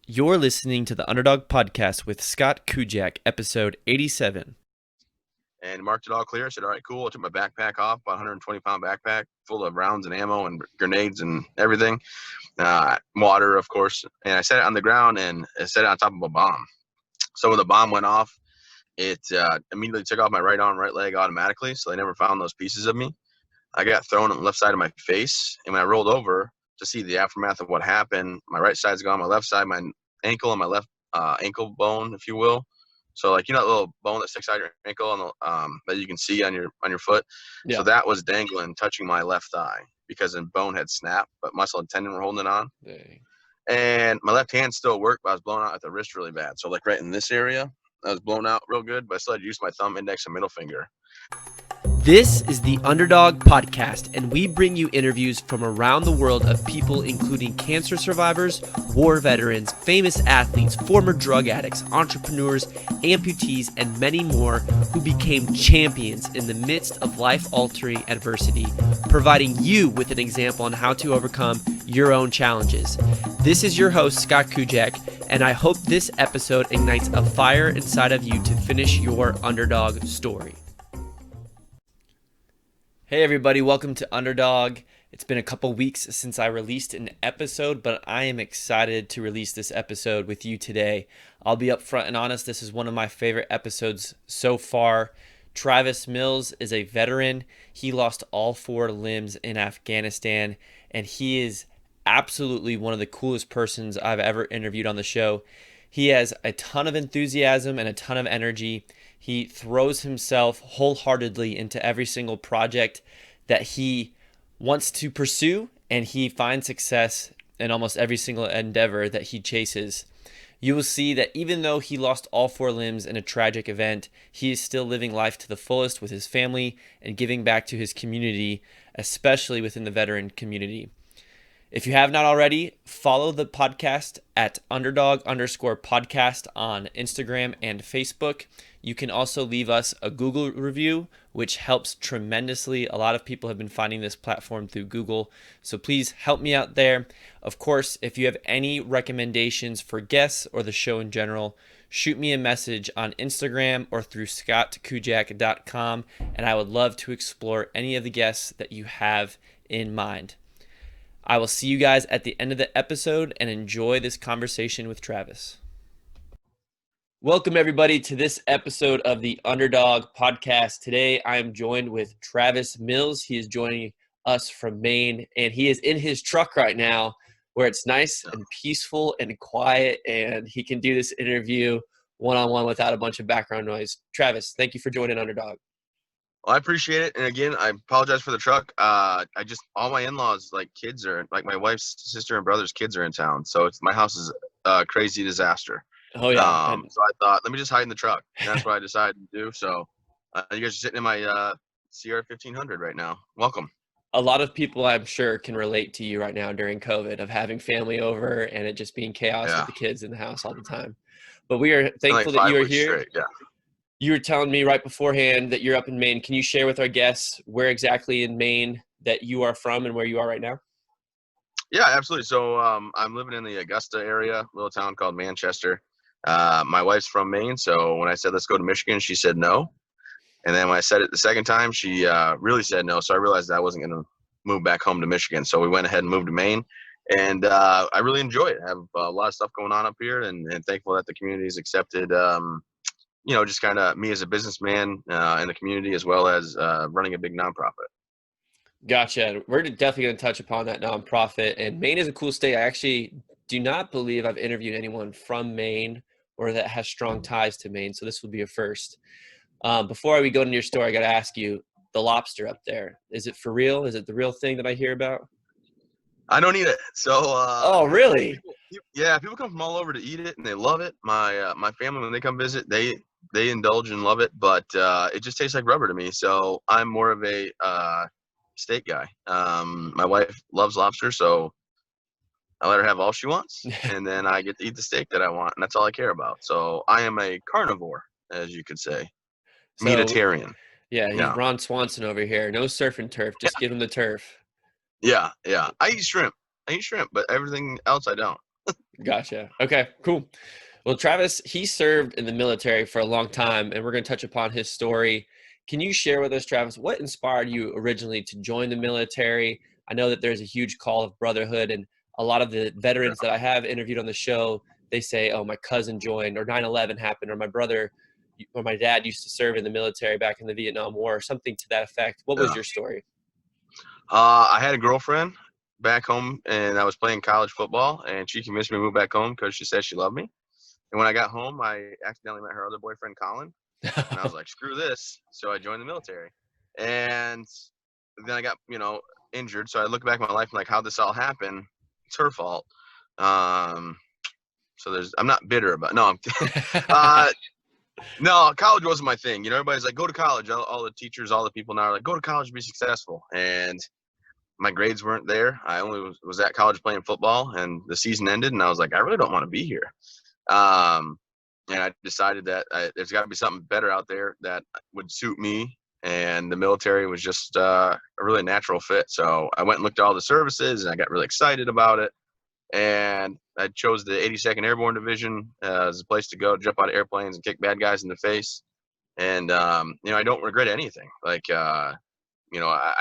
You're listening to the Underdog Podcast with Scott Kujak, episode 87. And marked it all clear. I said, all right, cool. I took my backpack off, about 120-pound backpack full of rounds and ammo and grenades and everything. Water, of course. And I set it on the ground and I set it on top of a bomb. So when the bomb went off, it immediately took off my right arm, right leg automatically. So they never found those pieces of me. I got thrown on the left side of my face. And when I rolled over to see the aftermath of what happened, my right side's gone, my left side, my ankle and my left ankle bone, if you will. So like, that little bone that sticks out your ankle and that you can see on your foot. Yeah. So that was dangling, touching my left thigh because the bone had snapped, but muscle and tendon were holding it on. Dang. And my left hand still worked, but I was blown out at the wrist really bad. So like right in this area, I was blown out real good, but I still had to use my thumb, index, and middle finger. This is the Underdog Podcast, and we bring you interviews from around the world of people including cancer survivors, war veterans, famous athletes, former drug addicts, entrepreneurs, amputees, and many more who became champions in the midst of life-altering adversity, providing you with an example on how to overcome your own challenges. This is your host, Scott Kujak, and I hope this episode ignites a fire inside of you to finish your underdog story. Hey everybody, welcome to Underdog. It's been a couple weeks since I released an episode, but I am excited to release this episode with you today. I'll be upfront and honest, this is one of my favorite episodes so far. Travis Mills is a veteran. He lost all 4 limbs in Afghanistan, and he is absolutely one of the coolest persons I've ever interviewed on the show. He has a ton of enthusiasm and a ton of energy. He throws himself wholeheartedly into every single project that he wants to pursue, and he finds success in almost every single endeavor that he chases. You will see that even though he lost all 4 limbs in a tragic event, he is still living life to the fullest with his family and giving back to his community, especially within the veteran community. If you have not already, follow the podcast at underdog_podcast on Instagram and Facebook. You can also leave us a Google review, which helps tremendously. A lot of people have been finding this platform through Google, so please help me out there. Of course, if you have any recommendations for guests or the show in general, shoot me a message on Instagram or through scottkujak.com, and I would love to explore any of the guests that you have in mind. I will see you guys at the end of the episode and enjoy this conversation with Travis. Welcome, everybody, to this episode of the Underdog Podcast. Today, I am joined with Travis Mills. He is joining us from Maine, and he is in his truck right now where it's nice and peaceful and quiet, and he can do this interview one-on-one without a bunch of background noise. Travis, thank you for joining Underdog. Well, I appreciate it. And again, I apologize for the truck. All my in-laws, kids are, my wife's sister and brother's kids are in town. So my house is a crazy disaster. Oh, yeah. So I thought, let me just hide in the truck. And that's what I decided to do. So you guys are sitting in my CR 1500 right now. Welcome. A lot of people, I'm sure, can relate to you right now during COVID of having family over and it just being chaos with the kids in the house all the time. But we are thankful that you are here. Straight, yeah. You were telling me right beforehand that you're up in Maine. Can you share with our guests where exactly in Maine that you are from and where you are right now? Yeah, absolutely. So I'm living in the Augusta area, little town called Manchester. My wife's from Maine, so when I said let's go to Michigan, she said no. And then when I said it the second time, she really said no. So I realized I wasn't going to move back home to Michigan. So we went ahead and moved to Maine. And I really enjoy it. I have a lot of stuff going on up here, and thankful that the community has accepted just kind of me as a businessman in the community, as well as running a big nonprofit. Gotcha. We're definitely going to touch upon that nonprofit. And Maine is a cool state. I actually do not believe I've interviewed anyone from Maine or that has strong ties to Maine. So this will be a first. Before we go into your story, I got to ask you, the lobster up there, is it for real? Is it the real thing that I hear about? I don't eat it. So. Oh, really? People come from all over to eat it, and they love it. My family, when they come visit, they indulge and love it, but it just tastes like rubber to me. So I'm more of a steak guy. My wife loves lobster, so I let her have all she wants, and then I get to eat the steak that I want, and that's all I care about. So I am a carnivore, as you could say, meatitarian. Yeah, he's Ron Swanson over here. No surf and turf, just give him the turf. Yeah. I eat shrimp, but everything else I don't. Gotcha. Okay, cool. Well, Travis, he served in the military for a long time, and we're going to touch upon his story. Can you share with us, Travis, what inspired you originally to join the military? I know that there's a huge call of brotherhood, and a lot of the veterans that I have interviewed on the show, they say, oh, my cousin joined, or 9/11 happened, or my brother or my dad used to serve in the military back in the Vietnam War, or something to that effect. What was Yeah. your story? I had a girlfriend back home, and I was playing college football, and she convinced me to move back home because she said she loved me. And when I got home, I accidentally met her other boyfriend, Colin, and I was like, screw this. So I joined the military. And then I got, injured. So I look back at my life and like, how this all happened? It's her fault. Um, so I'm not bitter about, no, uh, no, college wasn't my thing. Everybody's like, go to college. All the teachers, all the people now are like, go to college, be successful. And my grades weren't there. I only was at college playing football, and the season ended, and I was like, I really don't want to be here. And I decided that there's got to be something better out there that would suit me, and the military was just a really natural fit. So I went and looked at all the services, and I got really excited about it. And I chose the 82nd Airborne Division as a place to go, jump out of airplanes and kick bad guys in the face. And I don't regret anything. Like I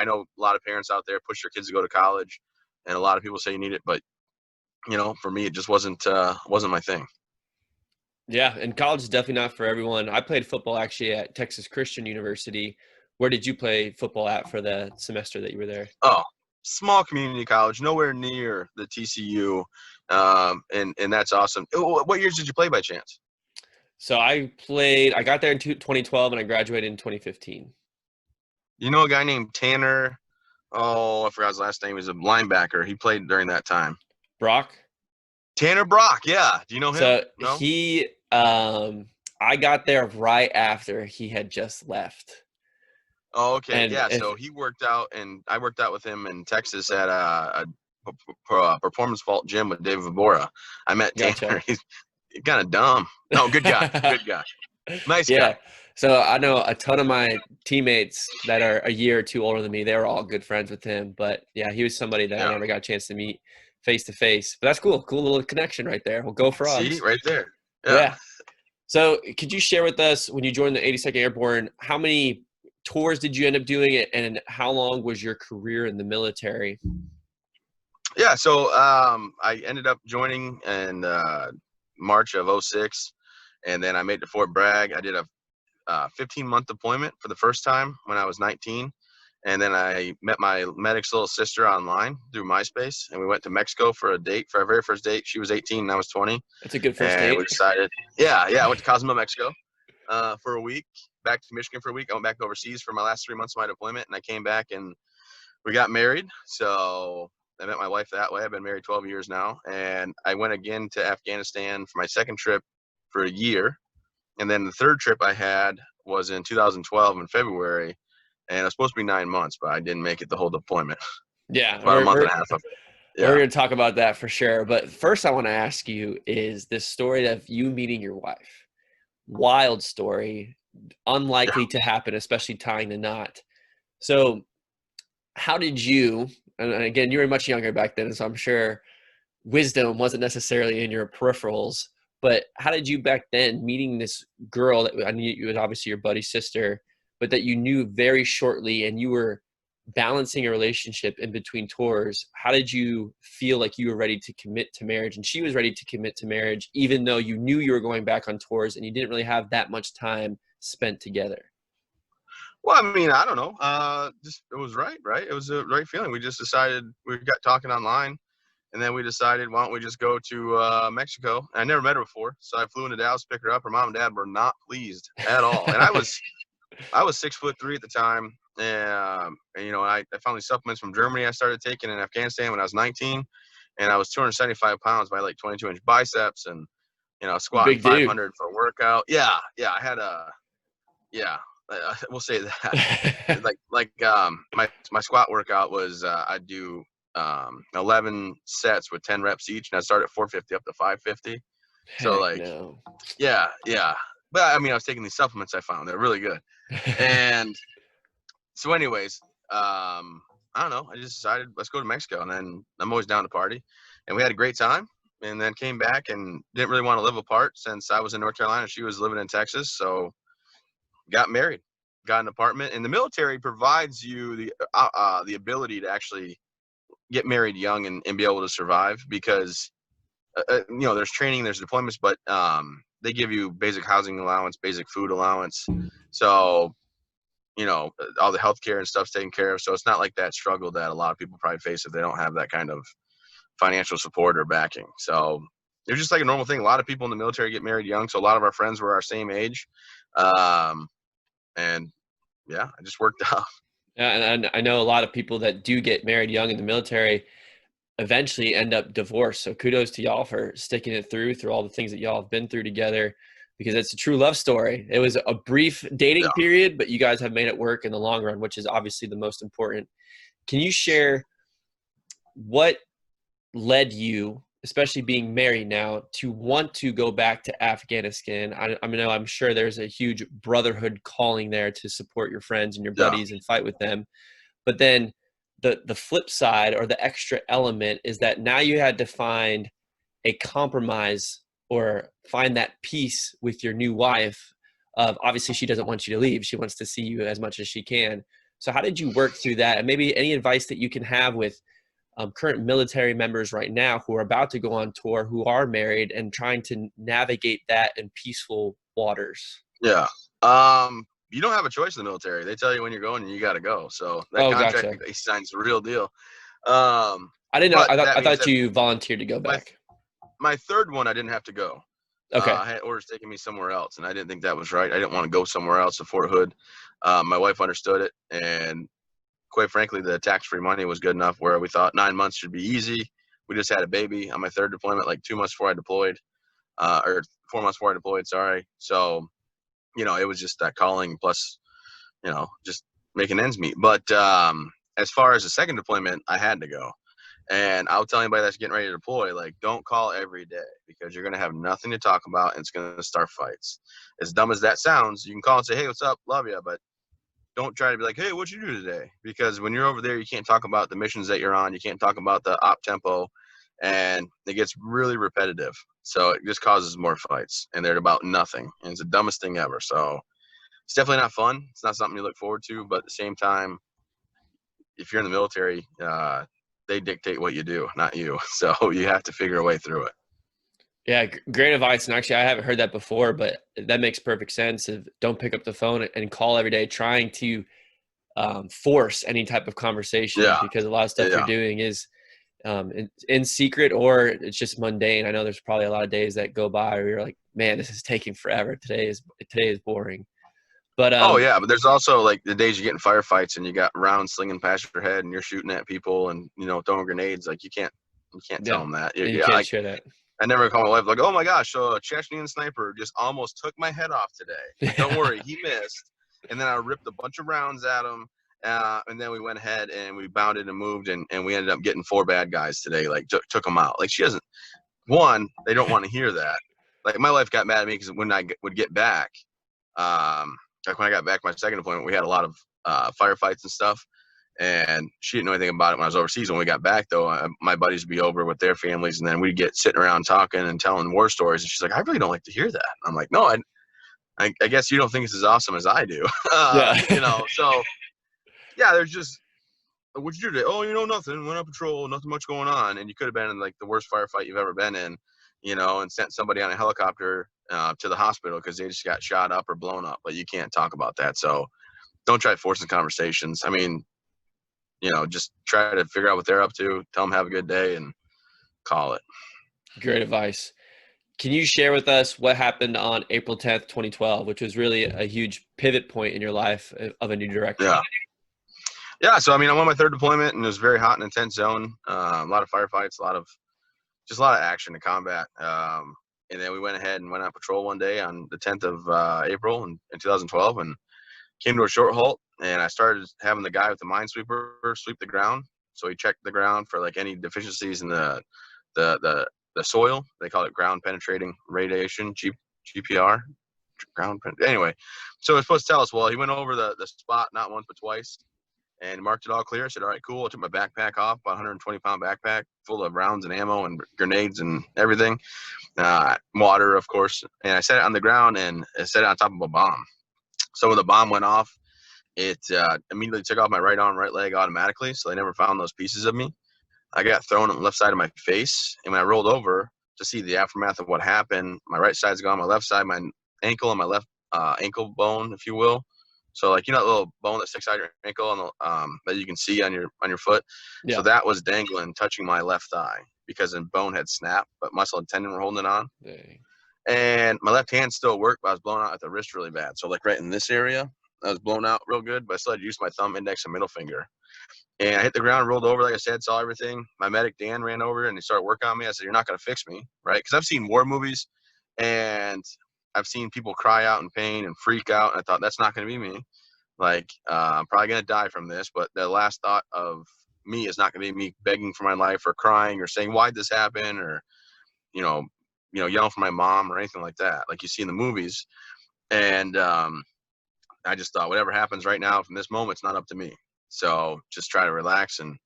know a lot of parents out there push their kids to go to college, and a lot of people say you need it, but for me, it just wasn't my thing. Yeah, and college is definitely not for everyone. I played football actually at Texas Christian University. Where did you play football at for the semester that you were there? Oh, small community college, nowhere near the TCU, and that's awesome. What years did you play by chance? So I got there in 2012 and I graduated in 2015. You know a guy named Tanner? Oh, I forgot his last name. He's a linebacker. He played during that time. Brock? Tanner Brock, yeah. Do you know him? So No? I got there right after he had just left. Oh, okay. And Yeah, if so he worked out, and I worked out with him in Texas at a performance vault gym with David Vibora. I met Gotcha. Tanner. He's kind of dumb. No, good guy. Good guy. Nice Yeah. guy. So I know a ton of my teammates that are a year or two older than me. They were all good friends with him. But yeah, he was somebody that I Yeah. never got a chance to meet face to face. But that's cool. Cool little connection right there. Well, go See, frogs. right there. Yeah. Yeah. So could you share with us when you joined the 82nd Airborne, how many tours did you end up doing it, and how long was your career in the military? Yeah, so I ended up joining in March of '06, and then I made it to Fort Bragg. I did a 15-month deployment for the first time when I was 19. And then I met my medic's little sister online through MySpace, and we went to Mexico for a date, for our very first date. She was 18 and I was 20. That's a good first And date. we decided, yeah, I went to Cozumel, Mexico for a week, back to Michigan for a week. I went back overseas for my last 3 months of my deployment, and I came back and we got married. So I met my wife that way. I've been married 12 years now. And I went again to Afghanistan for my second trip for a year. And then the third trip I had was in 2012 in February, and it was supposed to be 9 months, but I didn't make it the whole deployment. Yeah, About a month and a half of it. we're Yeah. going to talk about that for sure. But first, I want to ask you is this story of you meeting your wife. Wild story, Yeah. unlikely to happen, especially tying the knot. So, how did you, and again, you were much younger back then, so I'm sure wisdom wasn't necessarily in your peripherals, but how did you back then meeting this girl that I knew you was obviously your buddy's sister, but that you knew very shortly and you were balancing a relationship in between tours? How did you feel like you were ready to commit to marriage and she was ready to commit to marriage, even though you knew you were going back on tours and you didn't really have that much time spent together? Well, I mean, I don't know. Just it was right. It was a right feeling. We just decided we got talking online, and then we decided, why don't we just go to Mexico? I never met her before, so I flew into Dallas to pick her up. Her mom and dad were not pleased at all, and I was 6'3" at the time, and I found these supplements from Germany I started taking in Afghanistan when I was 19, and I was 275 pounds by like 22-inch biceps, and squatting Big dude. 500 for a workout. Yeah, I had yeah, we'll say that. My squat workout was I'd do 11 sets with 10 reps each, and I started at 450 up to 550. So Heck like, no. yeah. But I mean, I was taking these supplements I found. They're really good. And so anyways, I don't know. I just decided, let's go to Mexico. And then I'm always down to party. And we had a great time. and then came back and didn't really want to live apart since I was in North Carolina. She was living in Texas. So got married, got an apartment, and the military provides you the ability to actually get married young and be able to survive because, there's training, there's deployments, but they give you basic housing allowance, basic food allowance. So, all the healthcare and stuff's taken care of. So it's not like that struggle that a lot of people probably face if they don't have that kind of financial support or backing. So it was just like a normal thing. A lot of people in the military get married young. So a lot of our friends were our same age. And yeah, it just worked out. Yeah, and I know a lot of people that do get married young in the military eventually end up divorced. So kudos to y'all for sticking it through all the things that y'all have been through together, because it's a true love story. It was a brief dating Yeah. period, but you guys have made it work in the long run, which is obviously the most important. Can you share what led you, especially being married now, to want to go back to Afghanistan? I'm sure there's a huge brotherhood calling there to support your friends and your Yeah. buddies and fight with them. But then the flip side, or the extra element, is that now you had to find a compromise or find that peace with your new wife. Obviously, she doesn't want you to leave. She wants to see you as much as she can. So how did you work through that? And maybe any advice that you can have with current military members right now who are about to go on tour, who are married and trying to navigate that in peaceful waters? Yeah. You don't have a choice in the military. They tell you when you're going and you got to go. So that Oh, contract gotcha. that he signs the real deal. I didn't know. But that I being thought said, you volunteered to go my back. my third one, I didn't have to go. Okay. I had orders taking me somewhere else, and I didn't think that was right. I didn't want to go somewhere else to Fort Hood. My wife understood it, and quite frankly, the tax-free money was good enough where we thought 9 months should be easy. We just had a baby on my third deployment, like 2 months before I deployed, or 4 months before I deployed. Sorry. So, it was just that calling plus, just making ends meet. But as far as the second deployment, I had to go. And I'll tell anybody that's getting ready to deploy, like, don't call every day because you're going to have nothing to talk about and it's going to start fights. As dumb as that sounds, you can call and say, hey, what's up? Love you. But don't try to be like, hey, what'd you do today? Because when you're over there, you can't talk about the missions that you're on. You can't talk about the op tempo. And it gets really repetitive. So it just causes more fights. And they're about nothing. And it's the dumbest thing ever. So it's definitely not fun. It's not something you look forward to. But at the same time, if you're in the military, they dictate what you do, not you. So you have to figure a way through it. Yeah, great advice. And actually, I haven't heard that before, but that makes perfect sense. Of don't pick up the phone and call every day, trying to force any type of conversation, Yeah. because a lot of stuff you're Yeah. doing is in secret, or it's just mundane. I know there's probably a lot of days that go by where you're like, man, this is taking forever. Today is boring. But Oh yeah, but there's also like the days you get in firefights and you got rounds slinging past your head and you're shooting at people and throwing grenades. Like you can't tell yeah, them that. and you Yeah, can't share that. I never call my wife like, oh my gosh, so a Chechnyan sniper just almost took my head off today. But don't worry, he missed. And then I ripped a bunch of rounds at him. And then we went ahead and we bounded and moved and we ended up getting 4 bad guys today. Like took them out. Like she doesn't. One, they don't want to hear that. Like my wife got mad at me because when I would get back, like when I got back my second deployment, we had a lot of firefights and stuff. And she didn't know anything about it when I was overseas. When we got back, though, my buddies would be over with their families, and then we'd get sitting around talking and telling war stories. And she's like, "I really don't like to hear that." I'm like, "No, I guess you don't think it's as awesome as I do." Yeah. So yeah, there's just, what'd you do today? Oh, nothing. Went on patrol, nothing much going on. And you could have been in like the worst firefight you've ever been in, and sent somebody on a helicopter to the hospital because they just got shot up or blown up. But you can't talk about that. So don't try forcing conversations. I mean, just try to figure out what they're up to, tell them have a good day, and call it. Great advice. Can you share with us what happened on April 10th, 2012, which was really a huge pivot point in your life of a new direction? Yeah. Yeah. So, I mean, I'm on my third deployment and it was a very hot and intense zone. A lot of firefights, a lot of action and combat. And then we went ahead and went on patrol one day on the 10th of April in 2012 and came to a short halt. And I started having the guy with the minesweeper sweep the ground. So he checked the ground for like any deficiencies in the soil. They call it ground penetrating radiation, GPR. Anyway, so it's supposed to tell us. Well, he went over the spot not once but twice, and marked it all clear. I said, all right, cool. I took my backpack off, about 120-pound backpack full of rounds and ammo and grenades and everything, water, of course. And I set it on the ground and I set it on top of a bomb. So when the bomb went off, it immediately took off my right arm, right leg automatically. So they never found those pieces of me. I got thrown on the left side of my face. And when I rolled over to see the aftermath of what happened, my right side's gone, my left side, my ankle and my left ankle bone, if you will. So like, that little bone that sticks out your ankle and that you can see on your foot. Yeah. So that was dangling, touching my left thigh because the bone had snapped, but muscle and tendon were holding it on. Dang. And my left hand still worked, but I was blown out at the wrist really bad. So like right in this area, I was blown out real good, but I still had to use my thumb, index, and middle finger. And I hit the ground, rolled over, like I said, saw everything. My medic, Dan, ran over and he started working on me. I said, you're not going to fix me, right? Because I've seen war movies and I've seen people cry out in pain and freak out. And I thought, that's not going to be me. Like, I'm probably going to die from this. But the last thought of me is not going to be me begging for my life or crying or saying, why'd this happen? Or, yelling for my mom or anything like that, like you see in the movies. And I just thought, whatever happens right now from this moment, it's not up to me. So just try to relax and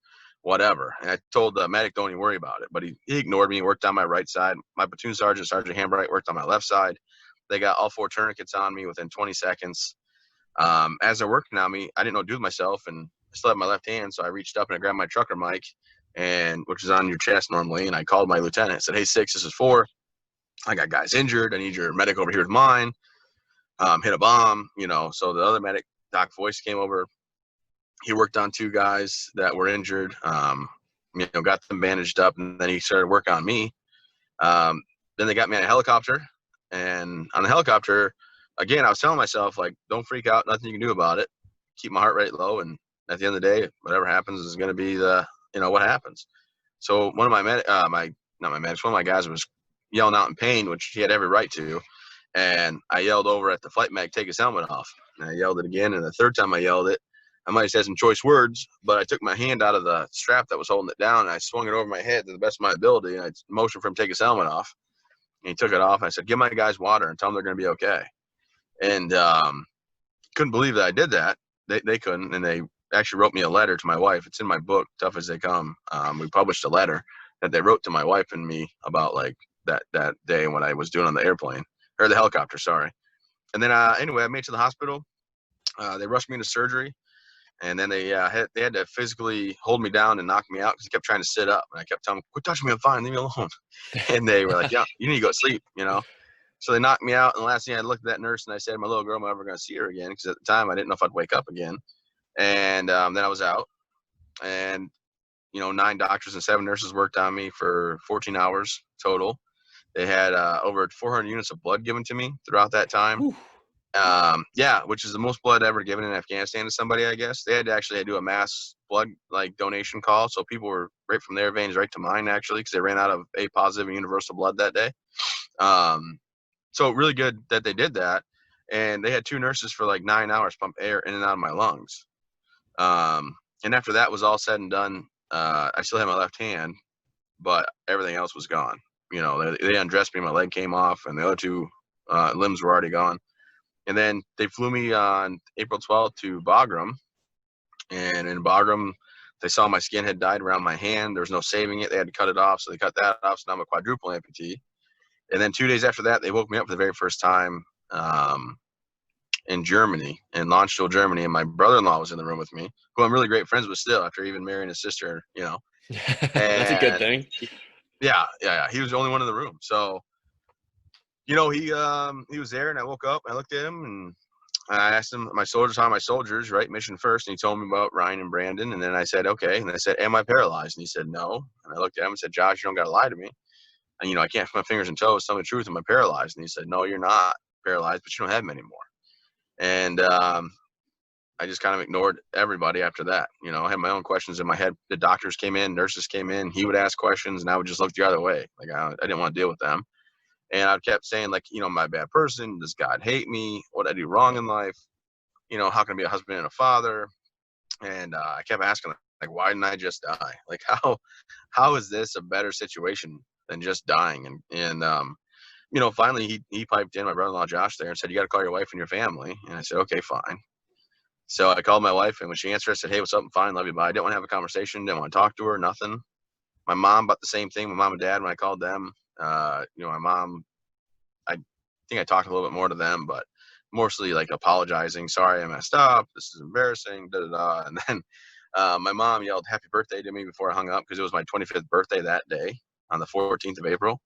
whatever. And I told the medic, don't even worry about it. But he ignored me. He worked on my right side. My platoon sergeant, Sergeant Hambright, worked on my left side. They got all 4 tourniquets on me within 20 seconds. As they're working on me, I didn't know what to do with myself, and I still had my left hand. So I reached up and I grabbed my trucker mic, which is on your chest normally. And I called my lieutenant. I said, hey, 6, this is 4. I got guys injured. I need your medic over here with mine. Hit a bomb, So the other medic, Doc Voice, came over. He worked on 2 guys that were injured, got them bandaged up, and then he started working on me. Then they got me on a helicopter, and on the helicopter, again, I was telling myself, like, don't freak out, nothing you can do about it. Keep my heart rate low, and at the end of the day, whatever happens is going to be what happens. So one of my one of my guys was yelling out in pain, which he had every right to. And I yelled over at the flight medic, take his helmet off. And I yelled it again. And the third time I yelled it, I might have said some choice words, but I took my hand out of the strap that was holding it down and I swung it over my head to the best of my ability. And I motioned for him to take his helmet off. And he took it off. And I said, give my guys water and tell them they're going to be okay. And couldn't believe that I did that. They couldn't. And they actually wrote me a letter to my wife. It's in my book, Tough as They Come. We published a letter that they wrote to my wife and me about like that day when I was doing on the airplane. Or the helicopter, sorry. And then anyway, I made it to the hospital. They rushed me into surgery, and then they had to physically hold me down and knock me out because he kept trying to sit up. And I kept telling him, quit touching me, I'm fine, leave me alone. And they were like, yeah, you need to go to sleep, So they knocked me out, and the last thing I looked at that nurse and I said, my little girl, I'm never going to see her again, because at the time I didn't know if I'd wake up again. And then I was out, and 9 doctors and 7 nurses worked on me for 14 hours total. They had over 400 units of blood given to me throughout that time. Which is the most blood ever given in Afghanistan to somebody, I guess. They had to actually do a mass blood donation call. So people were right from their veins right to mine, actually, because they ran out of A positive and universal blood that day. So really good that they did that. And they had 2 nurses for like 9 hours pump air in and out of my lungs. And after that was all said and done, I still had my left hand, but everything else was gone. They undressed me, my leg came off, and the other 2 limbs were already gone. And then they flew me on April 12th to Bagram. And in Bagram, they saw my skin had died around my hand. There was no saving it. They had to cut it off. So they cut that off. So now I'm a quadruple amputee. And then 2 days after that, they woke me up for the very first time in Germany, in Landstuhl, Germany. And my brother-in-law was in the room with me, who I'm really great friends with still after even marrying his sister, That's a good thing. Yeah. He was the only one in the room. So, he was there, and I woke up and I looked at him and I asked him, my soldiers, right? Mission first. And he told me about Ryan and Brandon. And then I said, okay. And I said, am I paralyzed? And he said, no. And I looked at him and said, Josh, you don't got to lie to me. And, I can't feel my fingers and toes. Tell me the truth. Am I paralyzed? And he said, no, you're not paralyzed, but you don't have them anymore. And I just kind of ignored everybody after that. I had my own questions in my head. The doctors came in, nurses came in. He would ask questions, and I would just look the other way. Like, I didn't want to deal with them. And I kept saying, like, am I a bad person? Does God hate me? What did I do wrong in life? How can I be a husband and a father? And I kept asking, like, why didn't I just die? Like, how is this a better situation than just dying? And finally he piped in, my brother-in-law Josh there, and said, you got to call your wife and your family. And I said, okay, fine. So I called my wife, and when she answered, I said, "Hey, what's up? I'm fine. Love you. Bye." I didn't want to have a conversation. Didn't want to talk to her. Nothing. My mom about the same thing. My mom and dad, when I called them, my mom, I think I talked a little bit more to them, but mostly like apologizing. Sorry, I messed up. This is embarrassing. Da da da. And then my mom yelled "Happy birthday" to me before I hung up because it was my 25th birthday that day on the 14th of April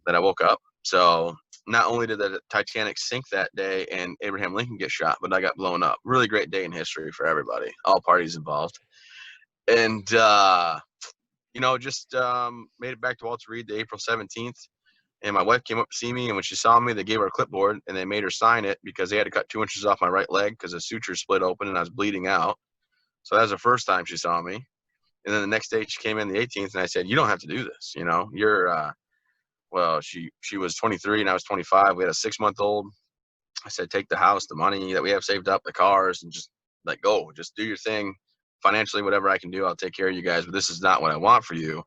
that I woke up. So not only did the Titanic sink that day and Abraham Lincoln get shot, but I got blown up. Really great day in history for everybody, all parties involved. And, just made it back to Walter Reed the April 17th. And my wife came up to see me, and when she saw me, they gave her a clipboard, and they made her sign it because they had to cut 2 inches off my right leg because the suture split open and I was bleeding out. So that was the first time she saw me. And then the next day she came in the 18th, and I said, "You don't have to do this. You're well, she was 23 and I was 25. We had a 6-month-old. I said, take the house, the money that we have saved up, the cars, and just let go. Just do your thing financially, whatever I can do. I'll take care of you guys. But this is not what I want for you,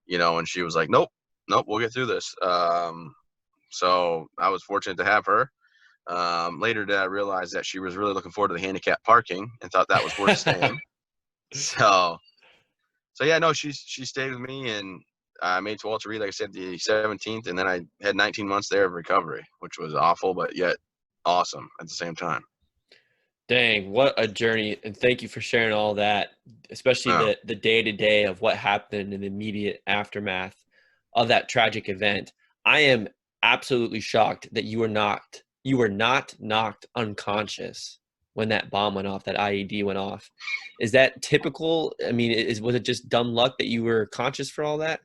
And she was like, nope, nope, we'll get through this. So I was fortunate to have her. Later, did I realize that she was really looking forward to the handicap parking and thought that was worth staying. So yeah, no, she stayed with me, and I made to Walter Reed, like I said, the 17th, and then I had 19 months there of recovery, which was awful, but yet awesome at the same time. Dang, what a journey. And thank you for sharing all that, especially Oh. the day-to-day of what happened in the immediate aftermath of that tragic event. I am absolutely shocked that you were not knocked unconscious when that bomb went off, that IED went off. Is that typical? I mean, was it just dumb luck that you were conscious for all that?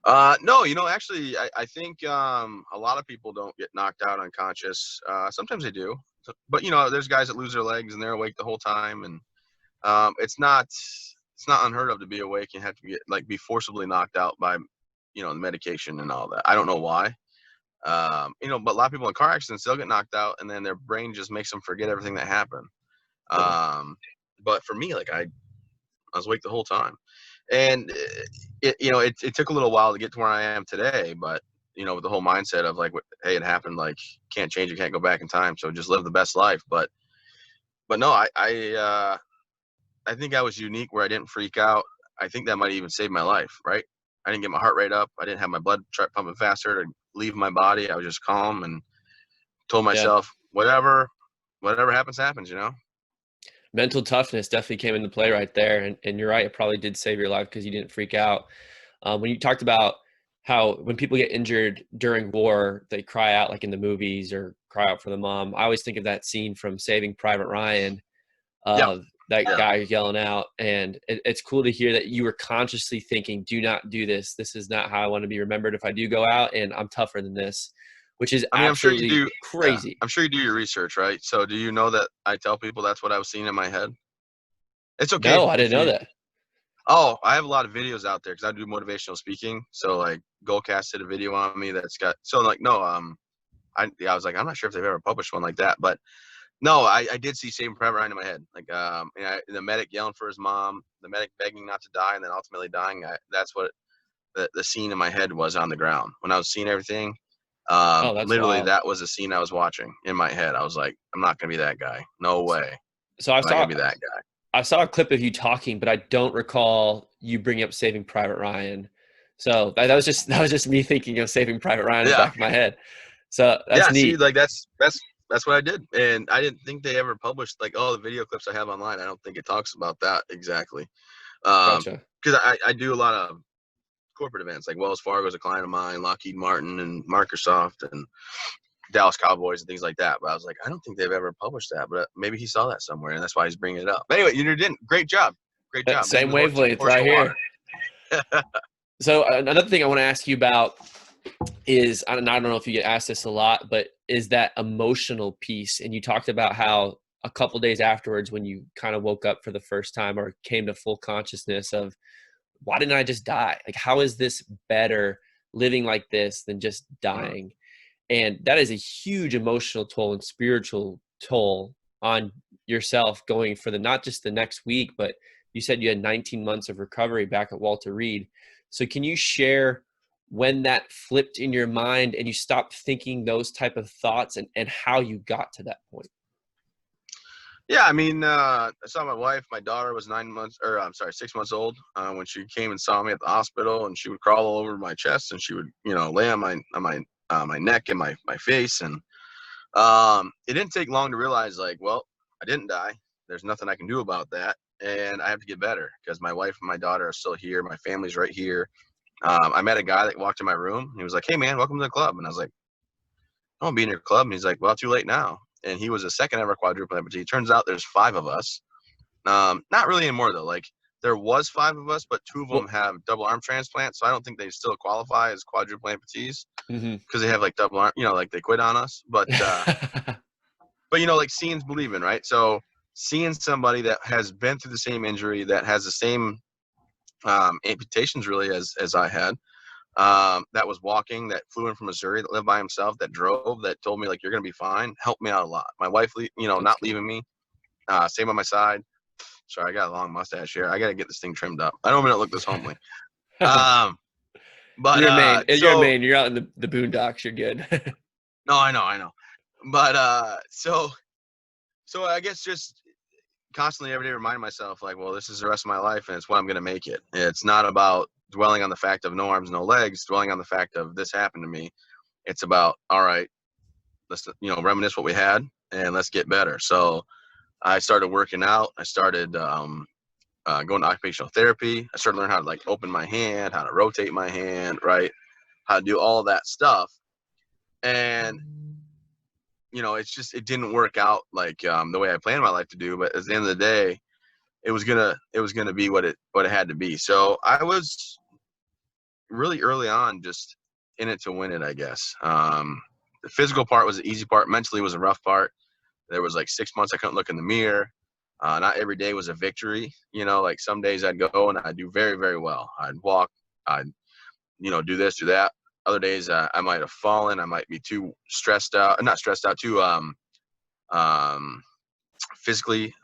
No, actually, I think a lot of people don't get knocked out unconscious. Sometimes they do, but there's guys that lose their legs and they're awake the whole time, and it's not unheard of to be awake and have to be forcibly knocked out by the medication and all that. I don't know why. But a lot of people in car accidents, they'll get knocked out and then their brain just makes them forget everything that happened. Cool. But for me, like I was awake the whole time, and it took a little while to get to where I am today. But with the whole mindset of like, hey, it happened. Like, can't change it, can't go back in time. So just live the best life. But no, I think I was unique where I didn't freak out. I think that might even save my life. Right? I didn't get my heart rate up. I didn't have my blood pumping faster to leave my body. I was just calm and told Yeah. myself, whatever happens, happens. Mental toughness definitely came into play right there. And you're right, it probably did save your life because you didn't freak out. When you talked about how when people get injured during war, they cry out like in the movies or cry out for the mom. I always think of that scene from Saving Private Ryan Yeah. of that Yeah. guy yelling out. And it's cool to hear that you were consciously thinking, do not do this. This is not how I want to be remembered if I do go out, and I'm tougher than this, which is I mean, I'm sure you absolutely do. Yeah, crazy. I'm sure you do your research, right? So, do you know that I tell people that's what I was seeing in my head? It's okay No, I didn't if know you. that. Oh, I have a lot of videos out there because I do motivational speaking. So, like, Goldcast did a video on me that's got. So, like, no, I was like, I'm not sure if they've ever published one like that, but no, I did see Saving Private Ryan in my head, like, the medic yelling for his mom, the medic begging not to die, and then ultimately dying. That's what the scene in my head was on the ground when I was seeing everything. Oh, that's Literally, wild. that was the scene I was watching in my head. I was like, I'm not gonna be that guy. No way. So I I'm not saw gonna be that guy. I saw a clip of you talking, but I don't recall you bringing up Saving Private Ryan. So that was just me thinking of Saving Private Ryan in the Yeah, back of my head. So that's yeah. See, neat. like that's what I did, and I didn't think they ever published like all the video clips I have online. I don't think it talks about that exactly. Gotcha. Because I do a lot of corporate events, like Wells Fargo is a client of mine, Lockheed Martin, and Microsoft, and Dallas Cowboys and things like that. But I was like, I don't think they've ever published that, but maybe he saw that somewhere, and that's why he's bringing it up. But anyway, you didn't. Great job. Great job. Leading Same the horse to wavelength horse right to water. here. So another thing I want to ask you about is, I don't know if you get asked this a lot, but is that emotional piece. And you talked about how a couple days afterwards, when you kind of woke up for the first time or came to full consciousness of, why didn't I just die? Like, how is this better living like this than just dying? And that is a huge emotional toll and spiritual toll on yourself going for not just the next week, but you said you had 19 months of recovery back at Walter Reed. So can you share when that flipped in your mind and you stopped thinking those type of thoughts, and how you got to that point? Yeah, I mean, I saw my wife. My daughter was 9 months, or I'm sorry, 6 months old when she came and saw me at the hospital, and she would crawl all over my chest, and she would, lay on my neck and my face, and it didn't take long to realize, like, well, I didn't die. There's nothing I can do about that, and I have to get better because my wife and my daughter are still here. My family's right here. I met a guy that walked in my room. And he was like, "Hey, man, welcome to the club," and I was like, "I want to be in your club." And he's like, "Well, too late now." And he was a second ever quadruple amputee. Turns out there's five of us. Not really anymore though. Like there was five of us, but two of them Well, have double arm transplants, so I don't think they still qualify as quadruple amputees hmm because they have like double arm. Like they quit on us. But like seeing's believing, right? So seeing somebody that has been through the same injury, that has the same amputations really as I had, that was walking, that flew in from Missouri, that lived by himself, that drove, that told me like you're gonna be fine, helped me out a lot. My wife, That's not good. leaving me, staying by my side. Sorry, I got a long mustache here. I gotta get this thing trimmed up. I don't mean to look this homely. Um, but You're in Maine. You're in so Maine. You're out in the boondocks. You're good. no, I know. But so I guess just constantly every day reminding myself like, well, this is the rest of my life, and it's what I'm gonna make it. It's not about dwelling on the fact of no arms, no legs, dwelling on the fact of this happened to me. It's about, all right, let's reminisce what we had and let's get better. So I started working out. I started going to occupational therapy. I started learning how to like open my hand, how to rotate my hand, right, how to do all that stuff. And it didn't work out like the way I planned my life to do. But at the end of the day, it was gonna be what it had to be. So I was really early on just in it to win it, I guess. The physical part was the easy part. Mentally was a rough part. There was like 6 months I couldn't look in the mirror. Not every day was a victory. Like some days I'd go and I'd do very, very well. I'd walk, I'd, do this, do that. Other days I might have fallen. I might be too stressed out, not stressed out, too um, physically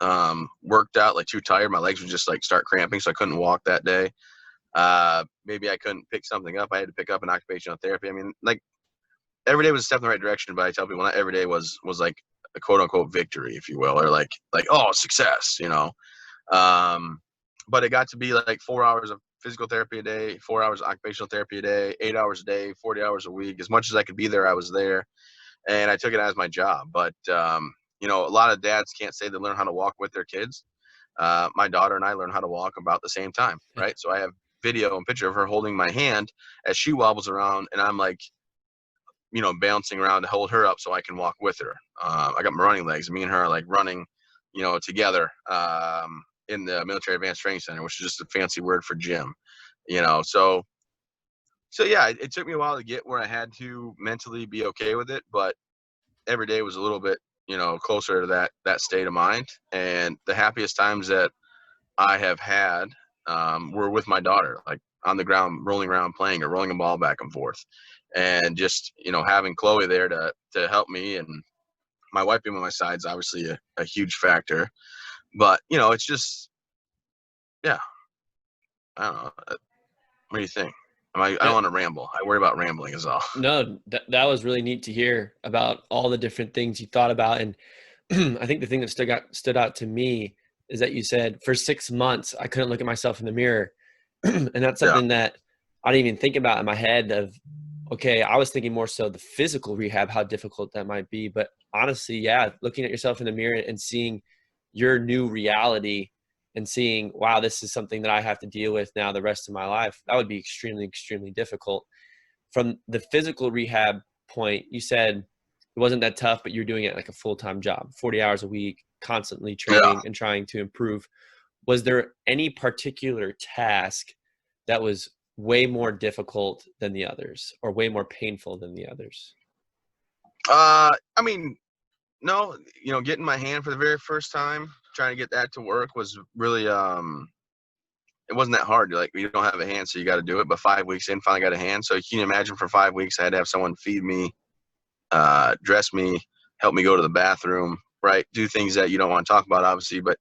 worked out, like too tired. My legs would just like start cramping, so I couldn't walk that day. Maybe I couldn't pick something up. I had to pick up an occupational therapy. I mean, like every day was a step in the right direction, but I tell people not every day was like a quote unquote victory, if you will, or like oh, success. Um, but it got to be like 4 hours of physical therapy a day, 4 hours of occupational therapy a day, 8 hours a day, 40 hours a week. As much as I could be there, I was there, and I took it as my job. But a lot of dads can't say they learn how to walk with their kids. My daughter and I learned how to walk about the same time, right? So I have video and picture of her holding my hand as she wobbles around, and I'm like, bouncing around to hold her up so I can walk with her. I got my running legs. Me and her are like running, together in the military advanced training center, which is just a fancy word for gym. So yeah, it took me a while to get where I had to mentally be okay with it, but every day was a little bit, closer to that state of mind. And the happiest times that I have had were with my daughter, like on the ground, rolling around, playing or rolling a ball back and forth, and just having Chloe there to help me, and my wife being on my side is obviously a huge factor. But it's just yeah, I don't know. What do you think? I don't Yeah. want to ramble. I worry about rambling is all. No, that was really neat to hear about all the different things you thought about. And I think the thing that stood out to me is that you said for 6 months I couldn't look at myself in the mirror. And that's Yeah, something that I didn't even think about in my head of, okay, I was thinking more so the physical rehab, how difficult that might be. But honestly, yeah, looking at yourself in the mirror and seeing your new reality and seeing, wow, this is something that I have to deal with now the rest of my life, that would be extremely, extremely difficult. From the physical rehab point, you said it wasn't that tough, but you're doing it like a full-time job, 40 hours a week, constantly yeah. training and trying to improve. Was there any particular task that was way more difficult than the others or way more painful than the others? I mean, no, getting my hand for the very first time, trying to get that to work was really it wasn't that hard. Like you don't have a hand, so you got to do it. But 5 weeks in, finally got a hand. So can you imagine for 5 weeks I had to have someone feed me, dress me, help me go to the bathroom, right? Do things that you don't want to talk about, obviously, but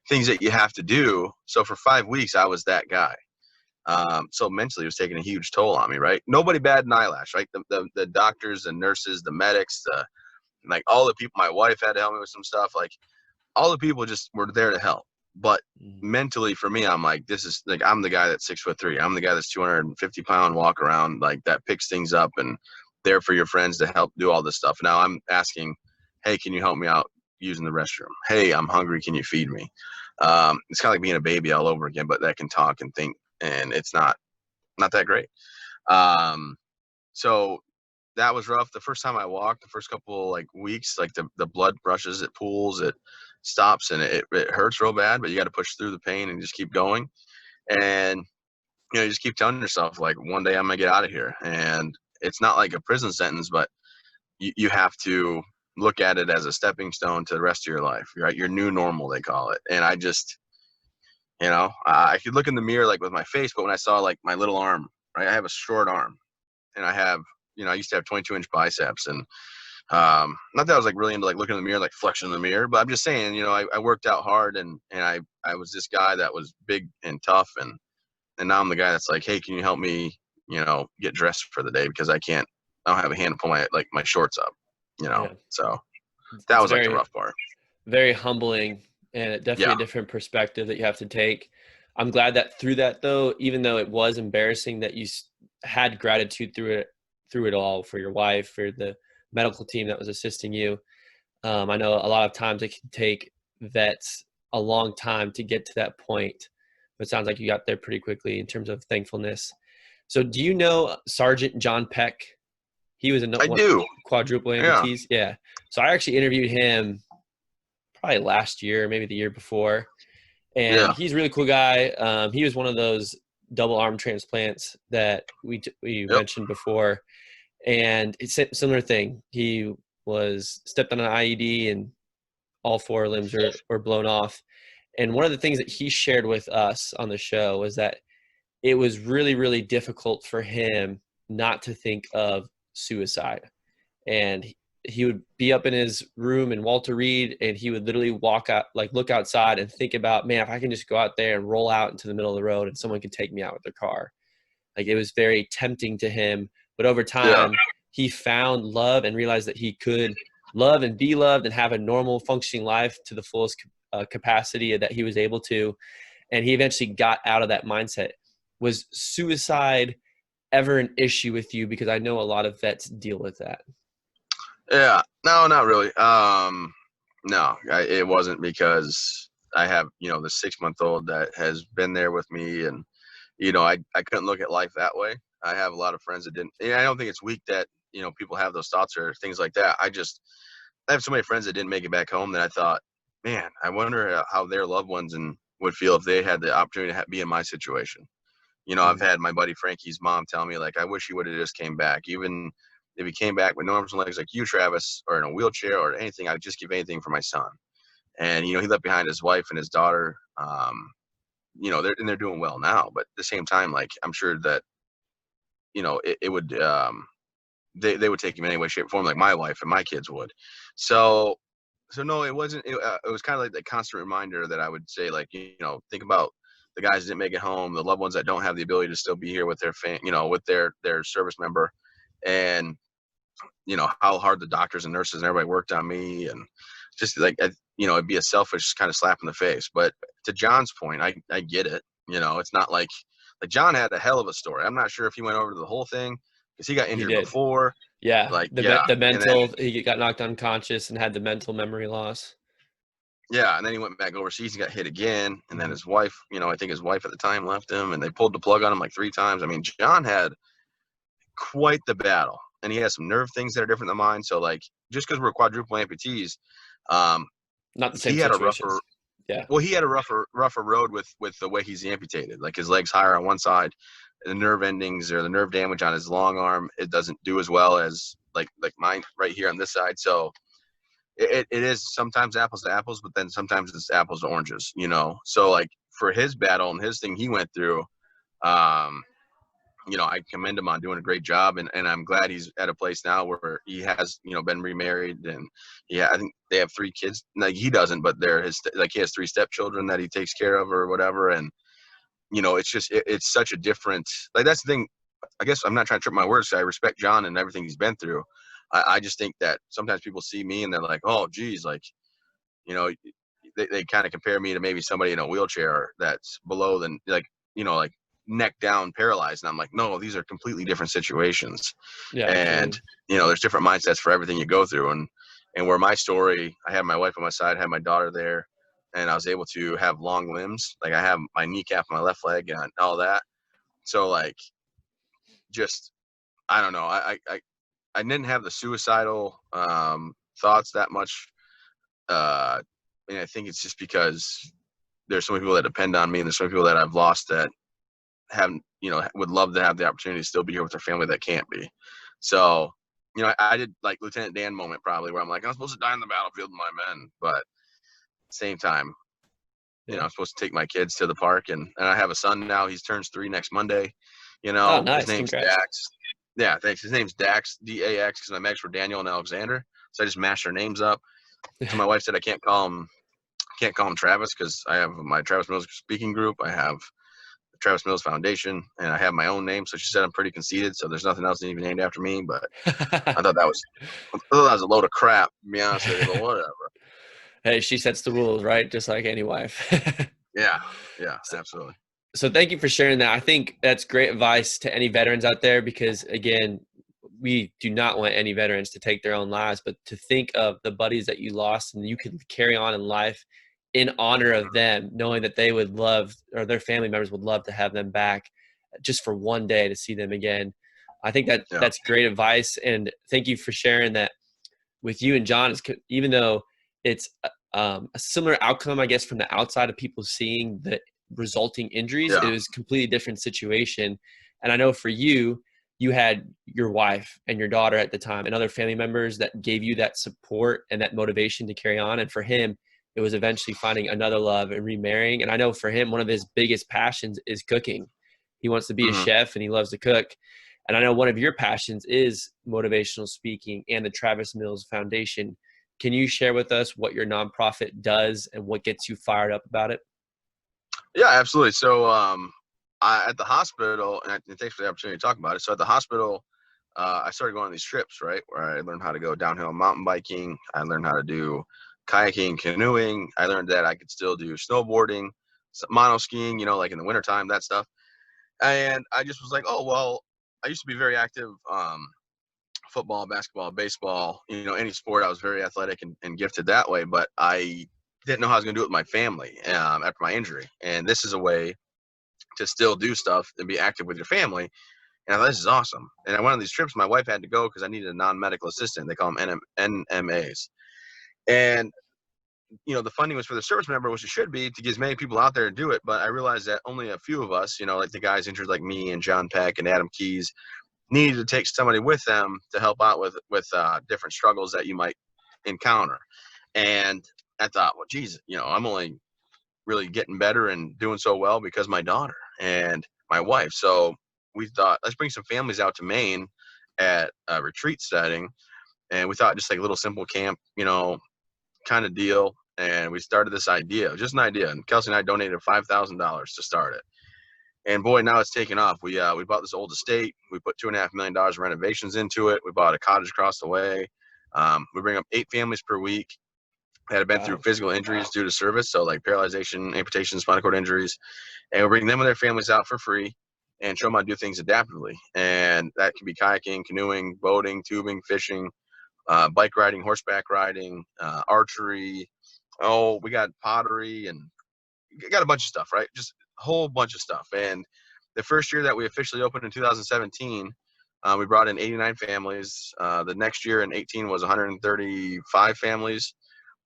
things that you have to do. So for 5 weeks, I was that guy. So mentally, it was taking a huge toll on me, right? Nobody batted an eyelash, right? The doctors, the nurses, the medics, like all the people. My wife had to help me with some stuff. Like all the people just were there to help. But Mm. mentally for me, I'm like, this is like, I'm the guy that's 6'3". I'm the guy that's 250-pound walk around, like that picks things up and there for your friends to help do all this stuff. Now I'm asking, hey, can you help me out using the restroom? Hey, I'm hungry. Can you feed me? It's kind of like being a baby all over again, but that can talk and think, and it's not that great. Um, so that was rough. The first time I walked, the first couple like weeks, like the blood rushes, it pools, it stops, and it hurts real bad, but you got to push through the pain and just keep going. And you just keep telling yourself like, one day I'm gonna get out of here. And it's not like a prison sentence, but you have to look at it as a stepping stone to the rest of your life, right? Your new normal, they call it. And I just, I could look in the mirror like with my face, but when I saw like my little arm, right, I have a short arm, and I have, I used to have 22-inch biceps, and not that I was like really into like looking in the mirror, like flexing in the mirror, but I'm just saying, I worked out hard, and I was this guy that was big and tough, and now I'm the guy that's like, hey, can you help me, get dressed for the day because I don't have a hand to pull my shorts up, Yeah. so that It's was like the very, rough part. very humbling, and definitely Yeah. a different perspective that you have to take. I'm glad that through that, though, even though it was embarrassing, that you had gratitude through it all, for your wife, for the medical team that was assisting you. I know a lot of times it can take vets a long time to get to that point, but it sounds like you got there pretty quickly in terms of thankfulness. So do you know Sergeant John Peck? He was I do. quadruple Yeah. amputees. Yeah. So I actually interviewed him probably last year, maybe the year before. And Yeah. he's a really cool guy. He was one of those double arm transplants that we Yep. mentioned before. And it's a similar thing. He was stepped on an IED and all four limbs were blown off. And one of the things that he shared with us on the show was that it was really, really difficult for him not to think of suicide. And he would be up in his room in Walter Reed, and he would literally walk out, like look outside and think about, man, if I can just go out there and roll out into the middle of the road and someone could take me out with their car. Like, it was very tempting to him. But over Yeah. time, he found love and realized that he could love and be loved and have a normal functioning life to the fullest capacity that he was able to. And he eventually got out of that mindset. Was suicide ever an issue with you? Because I know a lot of vets deal with that. Yeah. No, not really. No, it wasn't, because I have, the 6-month-old that has been there with me, and, I couldn't look at life that way. I have a lot of friends that didn't. And I don't think it's weak that, people have those thoughts or things like that. I have so many friends that didn't make it back home that I thought, man, I wonder how their loved ones would feel if they had the opportunity to be in my situation. I've Mm. had my buddy Frankie's mom tell me, like, I wish he would have just came back. Even if he came back with no arms and legs like you, Travis, or in a wheelchair or anything, I would just give anything for my son. And, he left behind his wife and his daughter. They're doing well now. But at the same time, like, I'm sure that, it would, they would take him in any way, shape, or form, like my wife and my kids would. So no, it wasn't. It was kind of like the constant reminder that I would say, like, think about the guys that didn't make it home, the loved ones that don't have the ability to still be here with their with their service member, and how hard the doctors and nurses and everybody worked on me, and just like, it'd be a selfish kind of slap in the face. But to John's point, I get it. It's not like John had a hell of a story. I'm not sure if he went over to the whole thing because he got He injured did. before. Yeah. Like, yeah, The and then mental, he got knocked unconscious and had the mental memory loss. yeah, and then he went back overseas and got hit again. And then Mhm. his wife, I think his wife at the time left him, and they pulled the plug on him like 3 times. I mean, John had quite the battle, and he has some nerve things that are different than mine. So, like, just because we're quadruple amputees, um, Not the he same had a rougher. situations. Yeah. Well, he had a rougher road with the way he's amputated. Like, his legs higher on one side, the nerve endings or the nerve damage on his long arm, it doesn't do as well as like mine right here on this side. So it is sometimes apples to apples, but then sometimes it's apples to oranges. So, like, for his battle and his thing he went through, um, I commend him on doing a great job, and I'm glad he's at a place now where he has, been remarried, and I think they have 3 kids. Like, he doesn't, but they're he has 3 stepchildren that he takes care of or whatever. And, it's just, it's such a different, like, that's the thing. I guess I'm not trying to trip my words. So I respect John and everything he's been through. I just think that sometimes people see me and they're like, oh, geez, like, you know, they kind of compare me to maybe somebody in a wheelchair that's below than like, like neck down paralyzed. And I'm like, no, these are completely different situations. Yeah, And, absolutely. there's different mindsets for everything you go through. And where my story, I had my wife on my side, had my daughter there, and I was able to have long limbs. Like I have my kneecap on my left leg and all that. So like, just, I don't know. I didn't have the suicidal thoughts that much. And I think it's just because there's so many people that depend on me, and there's so many people that I've lost that haven't, would love to have the opportunity to still be here with their family that can't be. So, I did like Lieutenant Dan moment probably where I'm like, I'm supposed to die on the battlefield with my men, but same time, Yeah. I'm supposed to take my kids to the park, and I have a son now. He turns 3 next Monday. Oh, His nice. name's Congrats. Dax. Yeah, thanks. His name's Dax, Dax, because my megs were Daniel and Alexander. So I just mashed their names up. So my wife said I can't call him Travis because I have my Travis Mills speaking group. I have the Travis Mills Foundation, and I have my own name. So she said I'm pretty conceited. So there's nothing else that even named after me. But I thought that was a load of crap, to be honest with you. But whatever. Hey, she sets the rules, right? Just like any wife. Yeah, yeah, So, absolutely. so thank you for sharing that. I think that's great advice to any veterans out there because, again, we do not want any veterans to take their own lives, but to think of the buddies that you lost and you could carry on in life in honor of them, knowing that they would love or their family members would love to have them back just for one day to see them again. I think that Yeah. that's great advice. And thank you for sharing that with you and John. Is even though it's a similar outcome, I guess, from the outside of people seeing the resulting injuries, Yeah. it was a completely different situation. And I know for you, you had your wife and your daughter at the time and other family members that gave you that support and that motivation to carry on. And for him, it was eventually finding another love and remarrying. And I know for him, one of his biggest passions is cooking. He wants to be a Mm-hmm. chef and he loves to cook. And I know one of your passions is motivational speaking and the Travis Mills Foundation. Can you share with us what your nonprofit does and what gets you fired up about it? Yeah, absolutely. So, at the hospital, and thanks for the opportunity to talk about it. So, at the hospital, I started going on these trips, right, where I learned how to go downhill mountain biking. I learned how to do kayaking, canoeing. I learned that I could still do snowboarding, mono skiing, like in the wintertime, that stuff. And I just was like, oh, well, I used to be very active, football, basketball, baseball, any sport. I was very athletic and gifted that way, but I didn't know how I was going to do it with my family after my injury. And this is a way to still do stuff and be active with your family. And I thought, this is awesome. And I went on these trips. My wife had to go because I needed a non-medical assistant. They call them NMAs. And, the funding was for the service member, which it should be to get as many people out there to do it. But I realized that only a few of us, like the guys injured like me and John Peck and Adam Keys, needed to take somebody with them to help out with different struggles that you might encounter. And I thought, well, geez, I'm only really getting better and doing so well because my daughter and my wife. So we thought, let's bring some families out to Maine at a retreat setting. And we thought just like a little simple camp, kind of deal. And we started this idea, just an idea. And Kelsey and I donated $5,000 to start it. And boy, now it's taken off. We bought this old estate. We put $2.5 million in renovations into it. We bought a cottage across the way. We bring up 8 families per week that have been through Wow. physical injuries due to service, so like paralyzation, amputation, spinal cord injuries, and we bring them and their families out for free and show them how to do things adaptively. And that can be kayaking, canoeing, boating, tubing, fishing, bike riding, horseback riding, archery. Oh, we got pottery and got a bunch of stuff, right? Just a whole bunch of stuff. And the first year that we officially opened in 2017, we brought in 89 families. The next year in 18 was 135 families.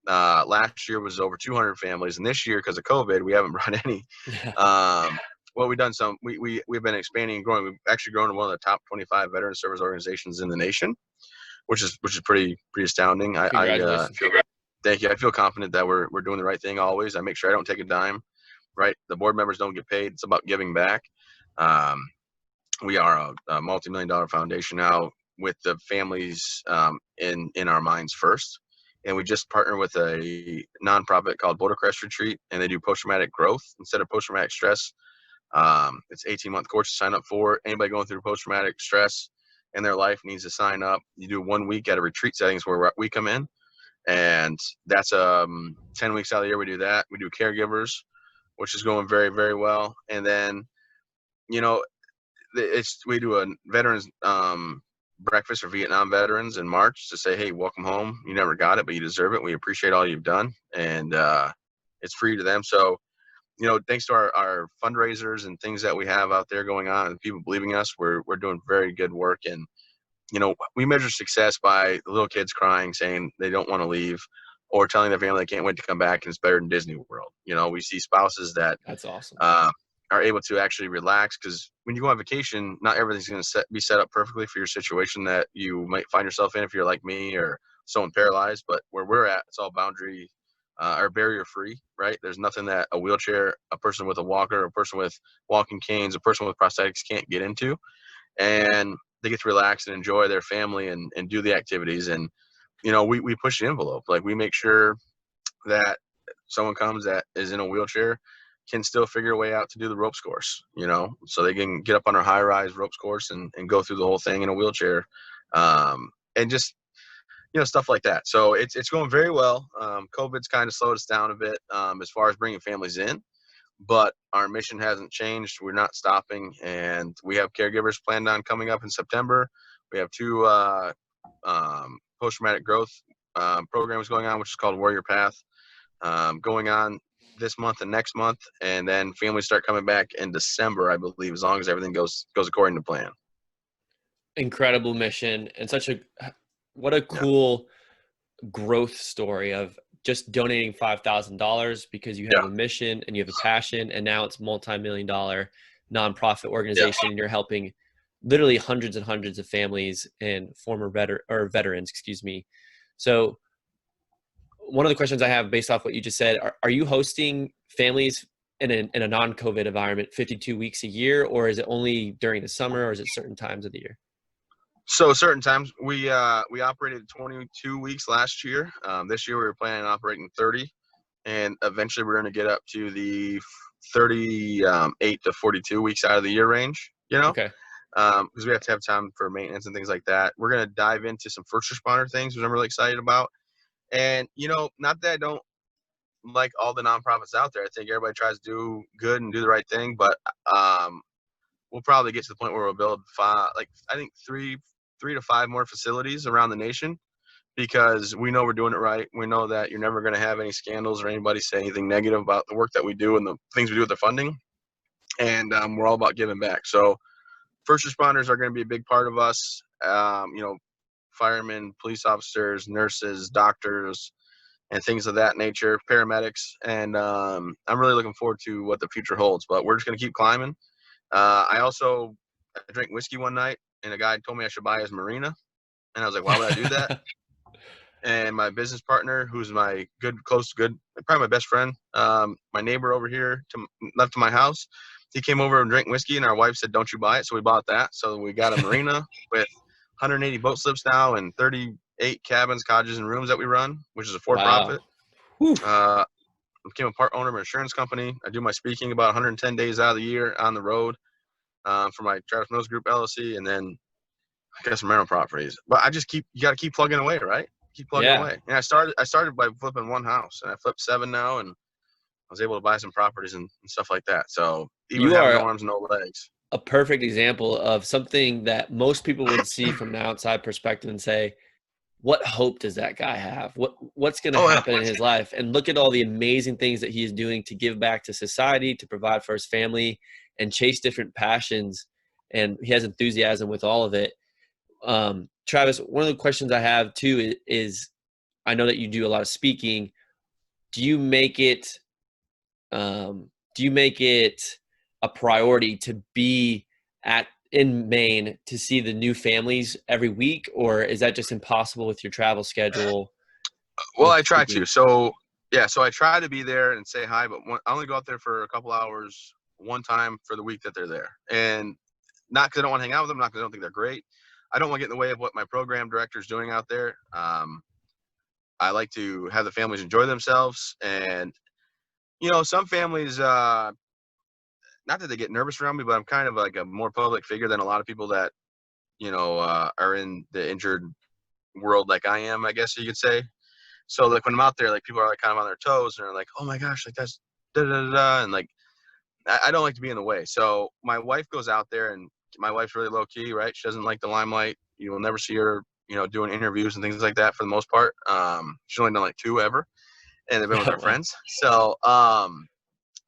Last year was over 200 families, and this year, because of COVID, we haven't brought any. Yeah. Well, we've done some. We've been expanding and growing. We've actually grown to one of the top 25 veteran service organizations in the nation, which is pretty astounding. I Congratulations. feel thank you. I feel confident that we're doing the right thing always. I make sure I don't take a dime. Right, the board members don't get paid. It's about giving back. Um, we are a multi-million-dollar foundation now with the families in our minds first. And we just partner with a nonprofit called Border Crest Retreat, and they do post-traumatic growth instead of post-traumatic stress. It's 18-month course to sign up for. Anybody going through post-traumatic stress in their life needs to sign up. You do 1 week at a retreat settings where we come in, And that's 10 weeks out of the year we do that. We do caregivers, which is going very, very well. And then, you know, we do a veterans breakfast for Vietnam veterans in March to say, hey, welcome home. You never got it, but you deserve it. We appreciate all you've done. And it's free to them. So, thanks to our fundraisers and things that we have out there going on and people believing us, we're doing very good work. And, we measure success by the little kids crying, saying they don't want to leave, or telling their family they can't wait to come back and it's better than Disney World. We see spouses that That's awesome. are able to actually relax, because when you go on vacation, not everything's going to be set up perfectly for your situation that you might find yourself in if you're like me or someone paralyzed. But where we're at, it's all boundary or barrier free, right? There's nothing that a wheelchair, a person with a walker, a person with walking canes, a person with prosthetics can't get into. And they get to relax and enjoy their family and do the activities. And, we push the envelope. Like, we make sure that someone comes that is in a wheelchair can still figure a way out to do the ropes course, so they can get up on our high rise ropes course and go through the whole thing in a wheelchair. And just, stuff like that. So it's going very well. COVID's kind of slowed us down a bit as far as bringing families in, but our mission hasn't changed. We're not stopping, and we have caregivers planned on coming up in September. We have two post-traumatic growth programs going on, which is called Warrior Path, going on this month and next month, and then families start coming back in December, I believe, as long as everything goes according to plan. Incredible mission, and what a cool growth story of just donating $5,000 because you have a mission and you have a passion, and now it's multi-million-dollar nonprofit organization, and you're helping literally hundreds and hundreds of families and former veterans, excuse me. So one of the questions I have based off what you just said, are you hosting families in a non-COVID environment 52 weeks a year, or is it only during the summer, or is it certain times of the year? So certain times we operated 22 weeks last year. This year we were planning on operating 30, and eventually we're going to get up to the 38 to 42 weeks out of the year range, Okay. Because we have to have time for maintenance and things like that. We're going to dive into some first responder things, which I'm really excited about. And, not that I don't like all the nonprofits out there. I think everybody tries to do good and do the right thing, but we'll probably get to the point where we'll build three to five more facilities around the nation, because we know we're doing it right. We know that you're never going to have any scandals or anybody say anything negative about the work that we do and the things we do with the funding. And we're all about giving back. So first responders are going to be a big part of us. Firemen, police officers, nurses, doctors, and things of that nature, paramedics. And I'm really looking forward to what the future holds, but we're just going to keep climbing. I drank whiskey one night, and a guy told me I should buy his marina. And I was like, why would I do that? And my business partner, who's my probably my best friend, my neighbor over here left to my house, he came over and drank whiskey, and our wife said, don't you buy it? So we bought that. So we got a marina with 180 boat slips now and 38 cabins, cottages, and rooms that we run, which is a for-profit. I became a part owner of an insurance company. I do my speaking about 110 days out of the year on the road for my Travis Mills Group LLC, and then I got some rental properties. But you got to keep plugging away, right? Keep plugging away. And I started by flipping one house, and I flipped 7 now, and I was able to buy some properties and stuff like that. So even having no arms, no legs. A perfect example of something that most people would see from an outside perspective and say, what hope does that guy have? What's going to happen in his life? And look at all the amazing things that he is doing to give back to society, to provide for his family, and chase different passions. And he has enthusiasm with all of it. Travis, one of the questions I have too is I know that you do a lot of speaking. Do you make it a priority to be in Maine to see the new families every week, or is that just impossible with your travel schedule? Well, I try to. So I try to be there and say hi, but I only go out there for a couple hours one time for the week that they're there. And not because I don't want to hang out with them, not because I don't think they're great. I don't want to get in the way of what my program director is doing out there. I like to have the families enjoy themselves. And, some families, not that they get nervous around me, but I'm kind of like a more public figure than a lot of people that, are in the injured world like I am, I guess you could say. So like when I'm out there, like people are like kind of on their toes and they're like, oh my gosh, like that's da da da da, and like I don't like to be in the way. So my wife goes out there, and my wife's really low key, right? She doesn't like the limelight. You will never see her, doing interviews and things like that for the most part. She's only done like 2 ever, and they've been with Oh, her wow. friends. So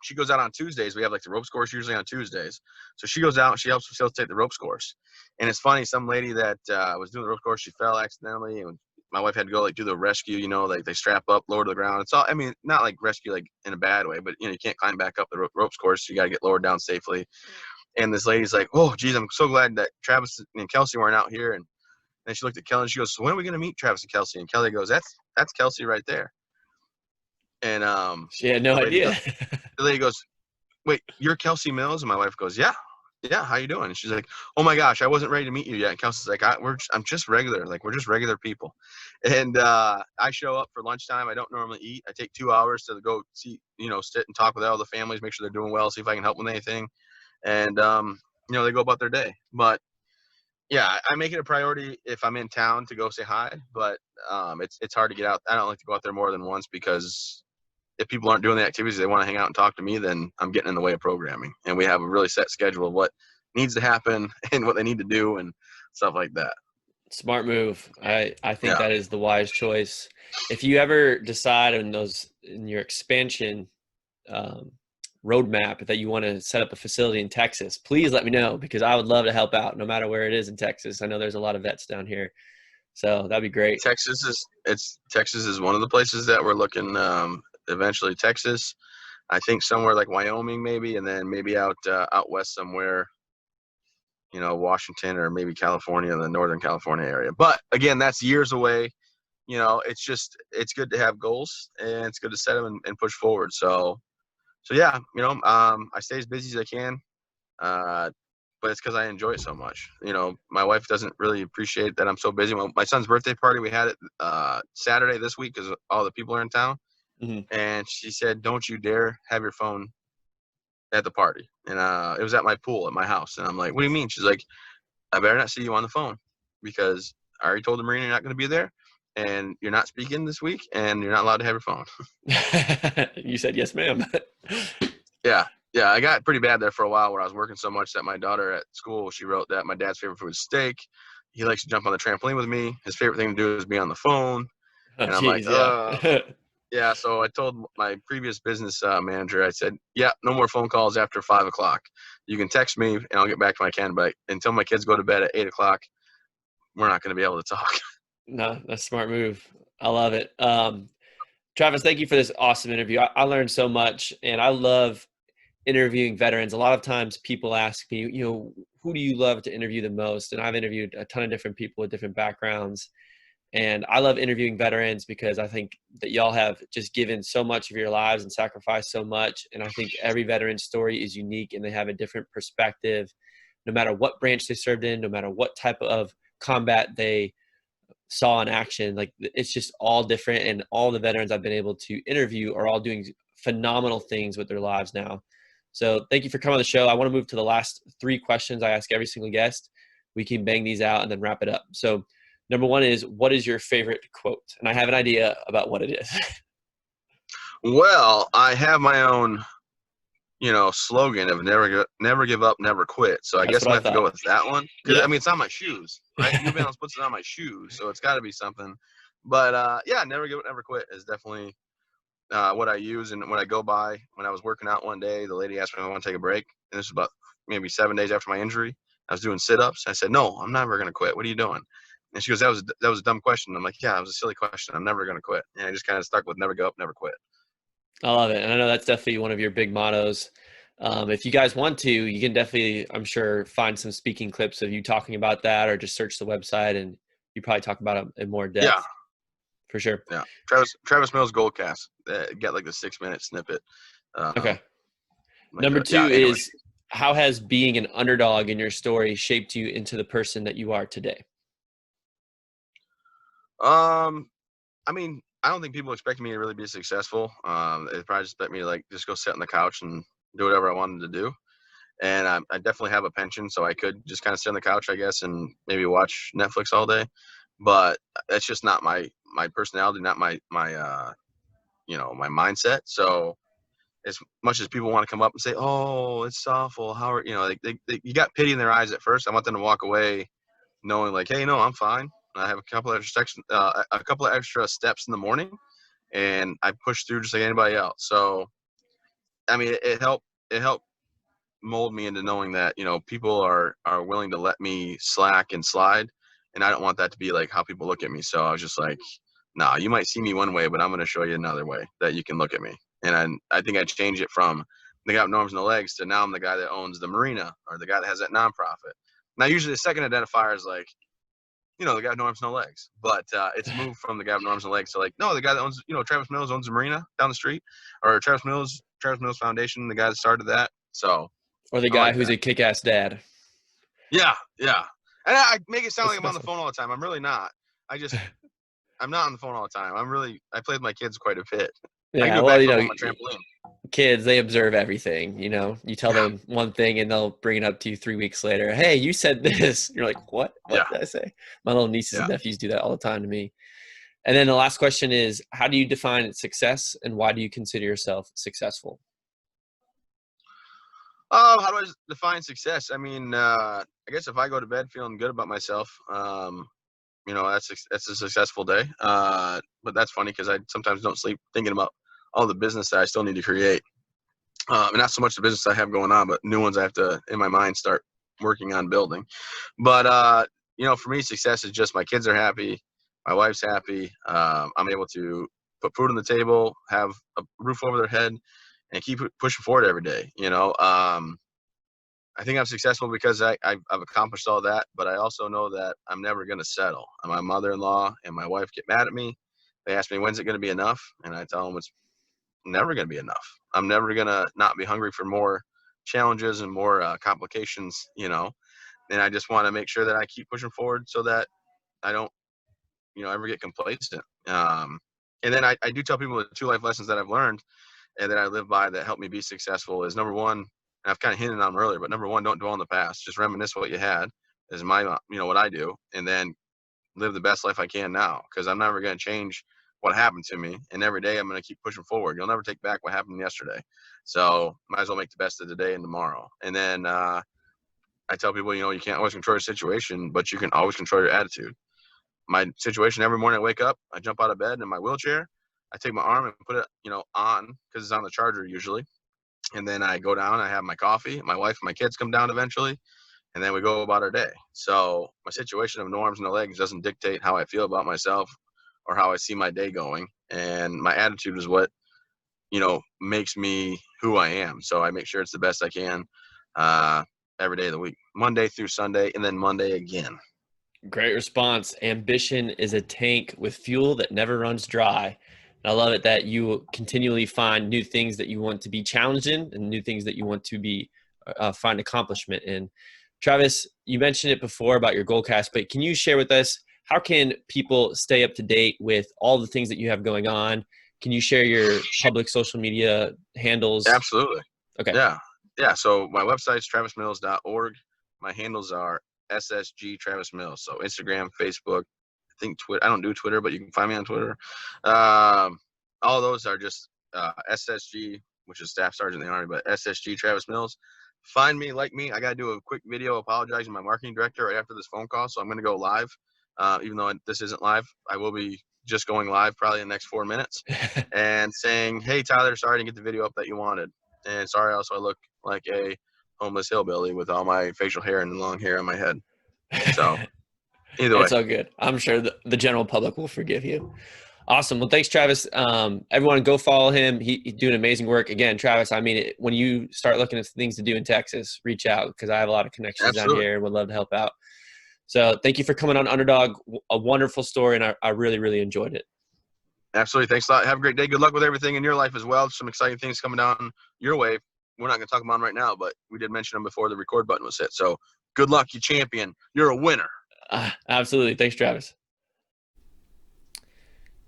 she goes out on Tuesdays. We have like the ropes course usually on Tuesdays. So she goes out and she helps facilitate the ropes course. And it's funny, some lady that was doing the ropes course, she fell accidentally, and my wife had to go like do the rescue. Like they strap up, lower to the ground. It's all, I mean, not like rescue like in a bad way, but you can't climb back up the ropes course. You got to get lowered down safely. And this lady's like, "Oh, geez, I'm so glad that Travis and Kelsey weren't out here." And then she looked at Kelly and she goes, "So when are we gonna meet Travis and Kelsey?" And Kelly goes, "That's Kelsey right there." And She had no the lady goes, idea. "Wait, you're Kelsey Mills?" And my wife goes, "Yeah, yeah. How you doing?" And she's like, "Oh my gosh, I wasn't ready to meet you yet." And Kelsey's like, I'm just regular. Like we're just regular people." And I show up for lunchtime. I don't normally eat. I take 2 hours to go see, sit and talk with all the families, make sure they're doing well, see if I can help with anything. And they go about their day. But yeah, I make it a priority if I'm in town to go say hi. But it's hard to get out. I don't like to go out there more than once, because if people aren't doing the activities, they want to hang out and talk to me, then I'm getting in the way of programming. And we have a really set schedule of what needs to happen and what they need to do and stuff like that. Smart move. I think Yeah. that is the wise choice. If you ever decide in your expansion um, roadmap that you want to set up a facility in Texas, please let me know, because I would love to help out no matter where it is in Texas. I know there's a lot of vets down here, so that'd be great. Texas is one of the places that we're looking, eventually. Texas, I think somewhere like Wyoming maybe, and then maybe out west somewhere, Washington or maybe California, the Northern California area. But again, that's years away. It's good to have goals, and it's good to set them and push forward. So yeah, I stay as busy as I can, uh, but it's because I enjoy it so much. My wife doesn't really appreciate that I'm so busy. Well, my son's birthday party, we had it Saturday this week because all the people are in town, Hmm. and she said, "Don't you dare have your phone at the party." And it was at my pool at my house, and I'm like, "What do you mean?" She's like, "I better not see you on the phone, because I already told the Marine you're not going to be there, and you're not speaking this week, and you're not allowed to have your phone." You said yes, ma'am. Yeah. Yeah, I got pretty bad there for a while, where I was working so much that my daughter at school, she wrote that my dad's favorite food is steak. He likes to jump on the trampoline with me. His favorite thing to do is be on the phone. Oh, And I'm like, geez, yeah. yeah. So I told my previous business manager, I said, yeah, no more phone calls after 5 o'clock. You can text me and I'll get back when I can, but until my kids go to bed at 8 o'clock, we're not going to be able to talk. No, that's a smart move. I love it. Travis, thank you for this awesome interview. I learned so much, and I love interviewing veterans. A lot of times people ask me, who do you love to interview the most? And I've interviewed a ton of different people with different backgrounds. And I love interviewing veterans because I think that y'all have just given so much of your lives and sacrificed so much. And I think every veteran's story is unique, and they have a different perspective, no matter what branch they served in, no matter what type of combat they saw in action. Like, it's just all different. And all the veterans I've been able to interview are all doing phenomenal things with their lives now. So thank you for coming on the show. I want to move to the last 3 questions I ask every single guest. We can bang these out and then wrap it up. So number 1 is, what is your favorite quote? And I have an idea about what it is. Well, I have my own, slogan of never give up, never quit. So I That's guess what I'm I gonna have to go thought. with that one, because I Yeah. mean it's on my shoes, right? New Balance puts it on my shoes, so it's got to be something. But yeah, never give up, never quit is definitely what I use. And when I go by, when I was working out one day, the lady asked me if I want to take a break, and this was about maybe 7 days after my injury. I was doing sit-ups. I said, "No, I'm never gonna quit. What are you doing?" And she goes, "That was a dumb question." I'm like, "Yeah, it was a silly question. I'm never gonna quit." And I just kind of stuck with never give up, never quit. I love it. And I know that's definitely one of your big mottos. If you guys want to, you can definitely, I'm sure, find some speaking clips of you talking about that, or just search the website and you probably talk about it in more Yeah, depth for sure. yeah. Travis Mills Goldcast. Get like the 6 minute snippet. Okay. Like Number yeah. 2 Anyway, is, how has being an underdog in your story shaped you into the person that you are today? um, I mean, I don't think people expect me to really be successful. They probably just expect me to like just go sit on the couch and do whatever I wanted to do. And I definitely have a pension, so I could just kind of sit on the couch, I guess, and maybe watch Netflix all day. but that's just not my personality, not my my mindset. So as much as people want to come up and say, "Oh, it's awful," how are you got pity in their eyes at first. I want them to walk away knowing like, "Hey, no, I'm fine. I have a couple of extra steps in the morning, and I push through just like anybody else." So I mean, it helped mold me into knowing that people are willing to let me slack and slide, and I don't want that to be like how people look at me. So I was just like, nah, you might see me one way, but I'm going to show you another way that you can look at me. And I think I changed it from the guy with no arms and no legs to now I'm the guy that owns the marina or the guy that has that nonprofit. Now usually the second identifier is like, the guy with no arms, no legs. But it's moved from the guy with no arms and legs to like, no, the guy that owns, Travis Mills owns the marina down the street, or Travis Mills Foundation, the guy that started that. So Or the I guy like who's that. a kick-ass dad. Yeah, yeah. And I make it sound That's like the I'm on best the one. phone all the time. I'm really not. I'm not on the phone all the time. I play with my kids quite a bit. I can Yeah, do a well, backflip on my trampoline. kids, they observe everything. You tell Yeah, them one thing and they'll bring it up to you 3 weeks later. Hey, you said this. You're like, what? yeah, What did I say? My little nieces and yeah. nephews do that all the time to me. And then the last question is, how do you define success and why do you consider yourself successful? How do I define success? I mean, I guess if I go to bed feeling good about myself, that's a successful day. But that's funny because I sometimes don't sleep thinking about all the business that I still need to create. And not so much the business I have going on, but new ones I have to, in my mind, start working on building. But for me, success is just my kids are happy, my wife's happy. I'm able to put food on the table, have a roof over their head, and keep pushing forward every day. I think I'm successful because I've accomplished all that, but I also know that I'm never going to settle. And my mother-in-law and my wife get mad at me. They ask me, when's it going to be enough? And I tell them it's never going to be enough. I'm never going to not be hungry for more challenges and more complications. And I just want to make sure that I keep pushing forward so that I don't, ever get complacent. And then I do tell people the two life lessons that I've learned and that I live by that help me be successful is number one, and I've kind of hinted on them earlier, but number one, don't dwell on the past. Just reminisce what you had is what I do. And then live the best life I can now because I'm never going to change what happened to me. And every day I'm going to keep pushing forward. You'll never take back what happened yesterday. So might as well make the best of today and tomorrow. And then I tell people, you can't always control your situation, but you can always control your attitude. My situation every morning I wake up, I jump out of bed in my wheelchair. I take my arm and put it, on because it's on the charger usually. And then I go down, I have my coffee. My wife and my kids come down eventually and then we go about our day. So my situation of no arms, no legs doesn't dictate how I feel about myself or how I see my day going. And my attitude is what, makes me who I am. So I make sure it's the best I can uh, every day of the week, Monday through Sunday, and then Monday again. Great response. Ambition is a tank with fuel that never runs dry. And I love it that you continually find new things that you want to be challenged in and new things that you want to be find accomplishment in. Travis, you mentioned it before about your goal cast, but can you share with us how can people stay up to date with all the things that you have going on? Can you share your public social media handles? Absolutely. Okay. Yeah. Yeah. So my website's travismills.org. My handles are SSG Travis Mills. So Instagram, Facebook, I think Twitter. I don't do Twitter, but you can find me on Twitter. All those are just SSG, which is Staff Sergeant in the Army, but SSG Travis Mills. Find me, like me. I got to do a quick video apologizing to my marketing director right after this phone call. So I'm going to go live. Even though this isn't live, I will be just going live probably in the next 4 minutes and saying, hey, Tyler, sorry I didn't get the video up that you wanted. And sorry also I look like a homeless hillbilly with all my facial hair and long hair on my head. So either way. It's all good. I'm sure the general public will forgive you. Awesome. Well, thanks, Travis. Everyone go follow him. He's doing amazing work. Again, Travis, I mean, when you start looking at things to do in Texas, reach out because I have a lot of connections down Absolutely. here and would love to help out. So thank you for coming on Underdog. A wonderful story, and I really, really enjoyed it. Absolutely. Thanks a lot. Have a great day. Good luck with everything in your life as well. Some exciting things coming down your way. We're not going to talk about them right now, but we did mention them before the record button was hit. So good luck, you champion. You're a winner. Absolutely. Thanks, Travis.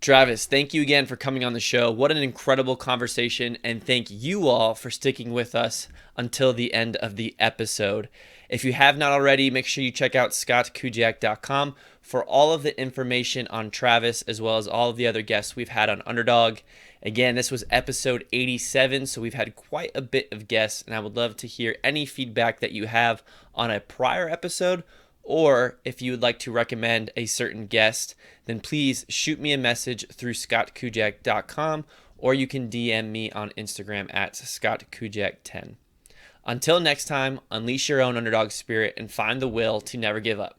Travis, thank you again for coming on the show. What an incredible conversation, and thank you all for sticking with us until the end of the episode. If you have not already, make sure you check out scottkujak.com for all of the information on Travis, as well as all of the other guests we've had on Underdog. Again, this was episode 87, so we've had quite a bit of guests, and I would love to hear any feedback that you have on a prior episode, or if you would like to recommend a certain guest, then please shoot me a message through scottkujak.com, or you can DM me on Instagram at scottkujak10. Until next time, unleash your own underdog spirit and find the will to never give up.